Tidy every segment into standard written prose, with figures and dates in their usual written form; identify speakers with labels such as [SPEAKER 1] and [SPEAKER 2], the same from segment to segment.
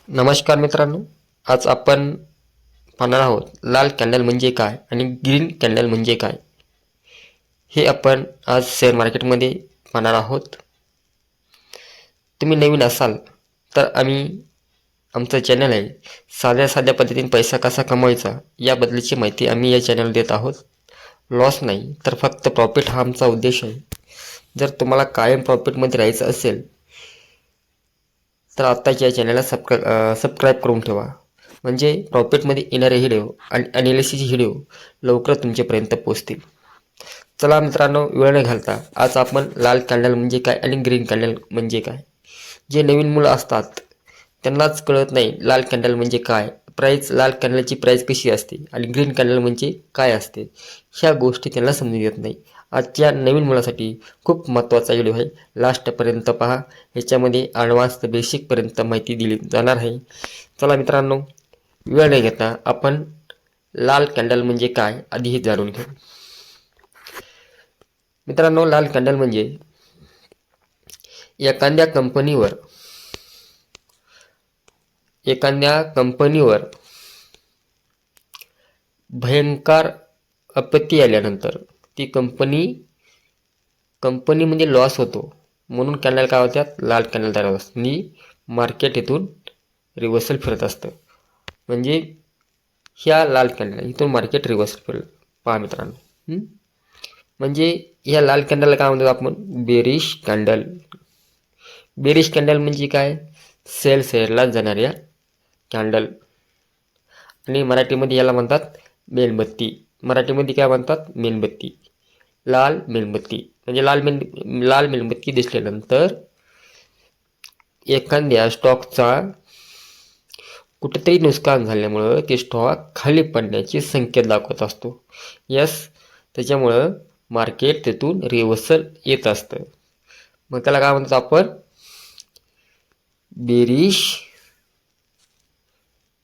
[SPEAKER 1] नमस्कार मित्रांनो, आज आपण पाहणार आहोत लाल कॅन्डल म्हणजे काय आणि ग्रीन कॅन्डल म्हणजे काय हे आपण आज शेअर मार्केटमध्ये पाहणार आहोत. तुम्ही नवीन असाल तर आमचं चॅनल आहे. साध्या पद्धतीने पैसा कसा कमवायचा याबद्दलची माहिती आम्ही या चॅनल देत आहोत. लॉस नाही तर फक्त प्रॉफिट हा आमचा उद्देश आहे. जर तुम्हाला कायम प्रॉफिटमध्ये राहायचं असेल तर आत्ताच या चॅनलला सबस्क्राईब करून ठेवा. म्हणजे प्रॉफिटमध्ये येणारे व्हिडिओ आणि ॲनालिसिसचे व्हिडिओ लवकर तुमच्यापर्यंत पोहोचतील. चला मित्रांनो, वेळ न घालता आज आपण लाल कॅन्डल म्हणजे काय आणि ग्रीन कॅन्डल म्हणजे काय. जे नवीन मुलं असतात त्यांनाच कळत नाही लाल कॅन्डल म्हणजे काय, लाल कॅन्डलची प्राईस कशी असते आणि ग्रीन कॅन्डल म्हणजे काय असते, ह्या गोष्टी त्यांना समजून येत नाही. आजच्या नवीन मुलासाठी खूप महत्त्वाचा व्हिडिओ आहे, लास्टपर्यंत पहा. ह्याच्यामध्ये ॲडव्हान्स बेसिकपर्यंत माहिती दिली जाणार आहे. चला मित्रांनो, वेळ न घेता आपण लाल कॅन्डल म्हणजे काय आधी हे जाणून घेऊ. मित्रांनो, लाल कॅन्डल म्हणजे एखाद्या कंपनीवर भयंकर आपत्ती आल्यानंतर ती कंपनीमध्ये लॉस होतो म्हणून कॅन्डल काय होतात, लाल कॅन्डल तयार होतात आणि मार्केट इथून रिव्हर्सल फिरत असतं. म्हणजे ह्या लाल कॅन्डल इथून मार्केट रिव्हर्सल फिरलं. पहा मित्रांनो, म्हणजे ह्या लाल कॅन्डलला काय म्हणतात आपण, बेरिश कॅन्डल. बेरिश कॅन्डल म्हणजे काय, सेल साईडला जाणाऱ्या कॅन्डल. आणि मराठीमध्ये याला म्हणतात मेणबत्ती. मराठीमध्ये काय म्हणतात, मेणबत्ती. लाल मेणबत्ती म्हणजे लाल मेणबत्ती दिसल्यानंतर एखाद्या स्टॉकचा कुठेतरी नुकसान झाल्यामुळं ते स्टॉक खाली पडण्याचे संकेत दाखवत असतो. त्याच्यामुळं मार्केट तिथून रिव्हर्सल येत असतं. मग त्याला काय म्हणतात आपण, बेरिश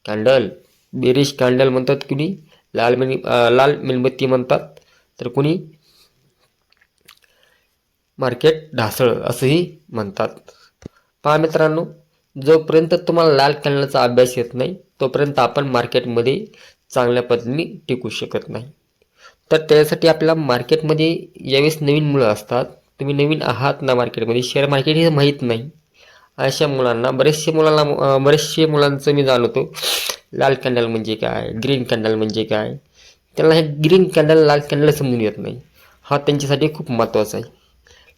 [SPEAKER 1] कॅन्डल. बेरिश कॅन्डल म्हणतात कुणी, लाल मेणबत्ती म्हणतात, तर कुणी मार्केट ढासळ असंही म्हणतात. पहा मित्रांनो, जोपर्यंत तुम्हाला लाल कॅन्डलचा अभ्यास येत नाही तोपर्यंत आपण मार्केटमध्ये चांगल्या पद्धतीने टिकू शकत नाही. तर त्यासाठी आपल्याला मार्केटमध्ये ज्यावेळेस नवीन मुलं असतात, तुम्ही नवीन आहात ना मार्केटमध्ये, शेअर मार्केट हे माहीत नाही, अशा मुलांना बरेचसे मुलांचं मी जाणवतो लाल कॅन्डल म्हणजे काय, ग्रीन कॅन्डल म्हणजे काय, त्यांना हे ग्रीन कॅन्डल लाल कॅन्डल समजून येत नाही. हा त्यांच्यासाठी खूप महत्त्वाचा आहे.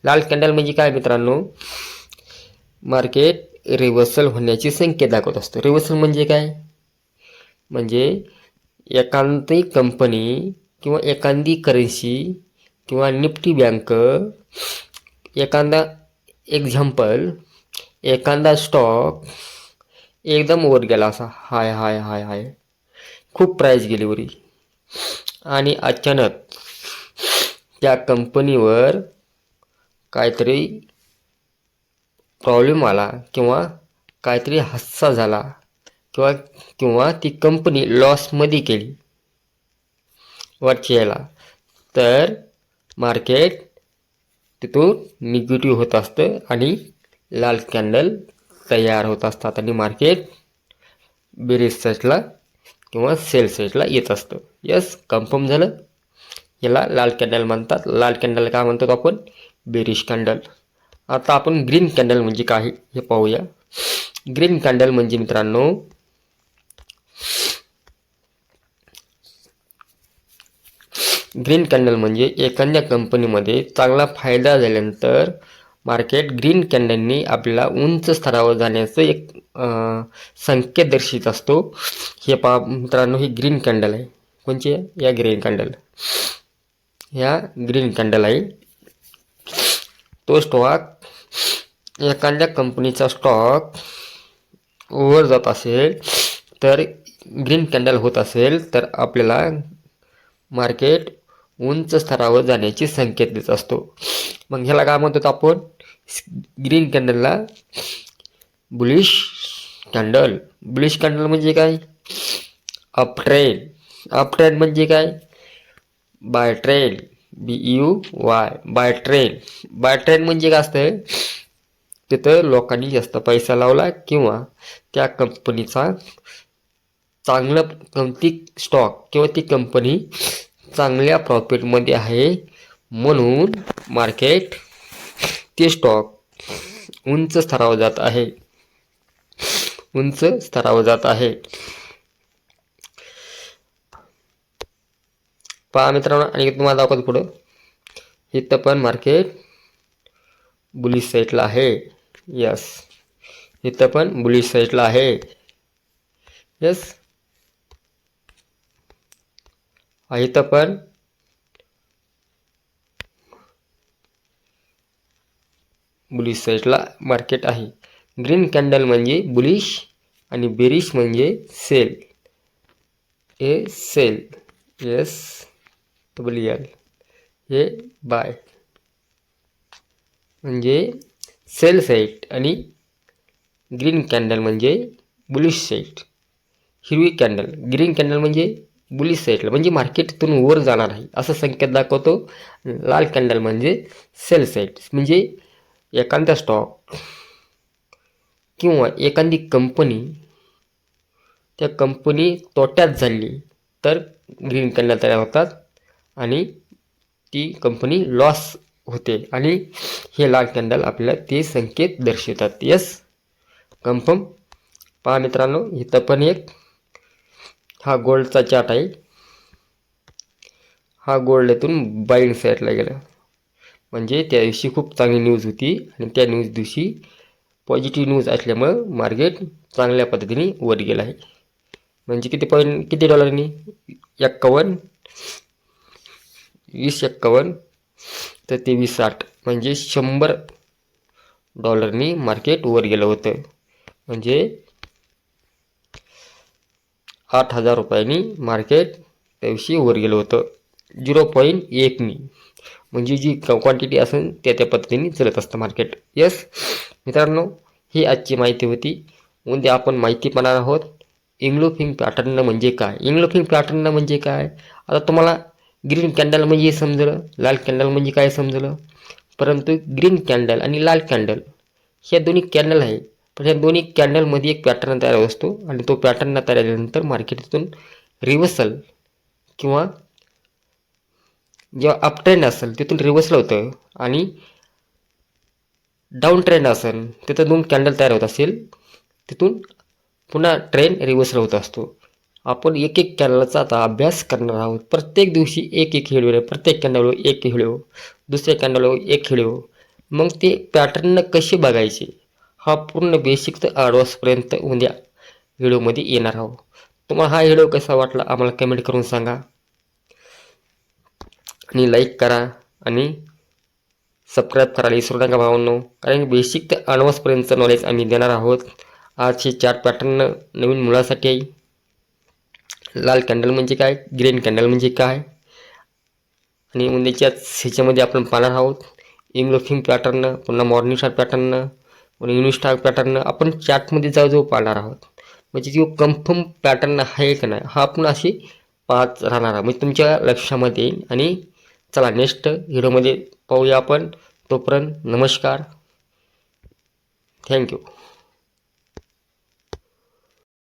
[SPEAKER 1] लाल कॅन्डल म्हणजे काय मित्रांनो, मार्केट रिव्हर्सल होण्याची संकेत दाखवत असतो. रिव्हर्सल म्हणजे काय, म्हणजे एखादी कंपनी किंवा एखादी करन्सी किंवा निफ्टी बँक, एखादा स्टॉक एकदम वर गेला, असा हाय हाय हाय हाय खूप प्राईस गेली वरी, आणि अचानक त्या कंपनीवर काहीतरी प्रॉब्लेम आला किंवा काहीतरी हादसा झाला किंवा ती कंपनी लॉसमध्ये गेली वरची यायला, तर मार्केट तिथून निगेटिव्ह होत असतं आणि लाल कॅन्डल तयार होत असतात आणि मार्केट बेरिश साईडला किंवा सेल साईडला येत असतं. कन्फर्म झालं. याला लाल कॅन्डल म्हणतात. लाल कॅन्डल काय म्हणतो आपण, बेरिश कॅन्डल. आता आपण ग्रीन कॅन्डल म्हणजे काय हे पाहूया. ग्रीन कॅन्डल म्हणजे मित्रांनो, ग्रीन कॅन्डल म्हणजे एखाद्या कंपनीमध्ये चांगला फायदा झाल्यानंतर मार्केट ग्रीन कॅन्डलनी आपल्याला उंच स्तरावर जाण्याचं एक संकेत दर्शित असतो. हे पहा मित्रांनो, ही ग्रीन कॅन्डल आहे. कोणची आहे, या ग्रीन कॅन्डल आहे. तो स्टॉक, एखाद्या कंपनीचा स्टॉक वर जात असेल तर ग्रीन कॅन्डल होत असेल तर आपल्याला मार्केट उंच स्तरावर जाण्याचे संकेत देत असतो. मग ह्याला काय म्हणतात आपण, ग्रीन कॅन्डलला बुलिश कॅन्डल. बुलिश कॅन्डल म्हणजे काय, अपट्रेंड म्हणजे काय, buy trend, BUY, buy trend म्हणजे काय असतं, तिथं लोकांनी जास्त पैसा लावला किंवा त्या कंपनीचा चांगला किमती स्टॉक किंवा ती कंपनी चांगल्या प्रॉफिटमध्ये आहे म्हणून मार्केट ते स्टॉक उंच स्तरावर जात आहे, उंच स्तरावर जात आहे. पहा मित्रांनो, आणि तुम्हाला दाखवतो पुढं, इथं पण मार्केट बुलिश साईडला आहे. यस, इथं पण बुलिश साईडला आहे. यस, इथं पण बुलिश साईडला मार्केट आहे. ग्रीन कॅन्डल म्हणजे बुलिश आणि बेरिश म्हणजे सेल. हे सेल, यस डबल हे बाय म्हणजे सेल साईड आणि ग्रीन कॅन्डल म्हणजे बुलिश साईड. हिरवी कॅन्डल ग्रीन कॅन्डल म्हणजे बुलिश साईडला म्हणजे मार्केटतून वर जाणार आहे असं संकेत दाखवतो. लाल कॅन्डल म्हणजे सेल साईड म्हणजे एखादा स्टॉक किंवा एखादी कंपनी, त्या कंपनी तोट्यात झाली तर ग्रीन कॅन्डल तयार होतात आणि ती कंपनी लॉस होते आणि हे लाल कॅन्डल आपल्याला ते संकेत दर्शवतात. Yes, confirm. पहा मित्रांनो, इथं पण एक हा गोल्डचा चार्ट आहे. हा गोल्ड इथून बाईंग साईडला गेला म्हणजे त्या दिवशी खूप चांगली न्यूज होती आणि त्या न्यूज दिवशी पॉझिटिव्ह न्यूज असल्यामुळं मार्केट चांगल्या पद्धतीने वर गेलं आहे. म्हणजे किती डॉलरनी? 51, 2051 तर 2360 म्हणजे $100 मार्केट वर गेलं होतं. म्हणजे 8,000 रुपयांनी मार्केट त्या दिवशी वर गेलं होतं. 0.1नी म्हणजे जी क्वांटिटी असेल त्या पद्धतीने चलत असतं मार्केट. यस मित्रांनो, ही आजची माहिती होती. उद्या आपण माहिती पाहणार आहोत इंग्लोफिंग पॅटर्न म्हणजे काय. इंग्लोफिंग पॅटर्न म्हणजे काय आता तुम्हाला ग्रीन कॅन्डल म्हणजे समजलं, लाल कॅन्डल म्हणजे काय समजलं, परंतु ग्रीन कॅन्डल आणि लाल कॅन्डल ह्या दोन्ही कॅन्डल आहे. पण ह्या दोन्ही कॅन्डलमध्ये एक पॅटर्न तयार होत असतो आणि तो पॅटर्न तयार झाल्यानंतर मार्केटतून रिव्हर्सल किंवा जेव्हा अप ट्रेंड असेल तिथून रिव्हर्सल होतं आणि डाऊन ट्रेंड असेल तिथं 2 कॅन्डल तयार होत असेल तिथून पुन्हा ट्रेंड रिव्हर्सल होत असतो. आपण एक एक कॅन्डलचा आता अभ्यास करणार आहोत. प्रत्येक दिवशी एक एक व्हिडिओ, प्रत्येक कॅन्डलवर एक व्हिडिओ, दुसऱ्या कॅन्डलवर एक व्हिडिओ. मग ते पॅटर्न कसे बघायचे हा पूर्ण बेसिक तर ॲडव्हान्सपर्यंत उद्या व्हिडिओमध्ये येणार आहोत. तुम्हाला हा व्हिडिओ कसा वाटला आम्हाला कमेंट करून सांगा आणि लाईक करा आणि सबस्क्राईब करायला विसरू नका भावांनो, कारण बेसिक ते ॲडव्हान्सपर्यंतचं नॉलेज आम्ही देणार आहोत. आज हे 4 पॅटर्न नवीन मुलासाठी आहे. लाल कॅन्डल म्हणजे काय, ग्रीन कॅन्डल म्हणजे काय आणि उद्याच्या ह्याच्यामध्ये आपण पाहणार आहोत इंग्लोफिंग पॅटर्न, पुन्हा मॉर्निंग स्टार पॅटर्न, पुन्हा युनिट स्टार पॅटर्न आपण चार्टमध्ये जाऊ पाहणार आहोत. म्हणजे जो कन्फर्म पॅटर्न आहे का नाही हा आपण अशी पाहत राहणार आहोत म्हणजे तुमच्या लक्षामध्ये येईल. आणि चला नेक्स्ट व्हिडिओमध्ये पाहूया आपण. तोपर्यंत नमस्कार, थँक्यू.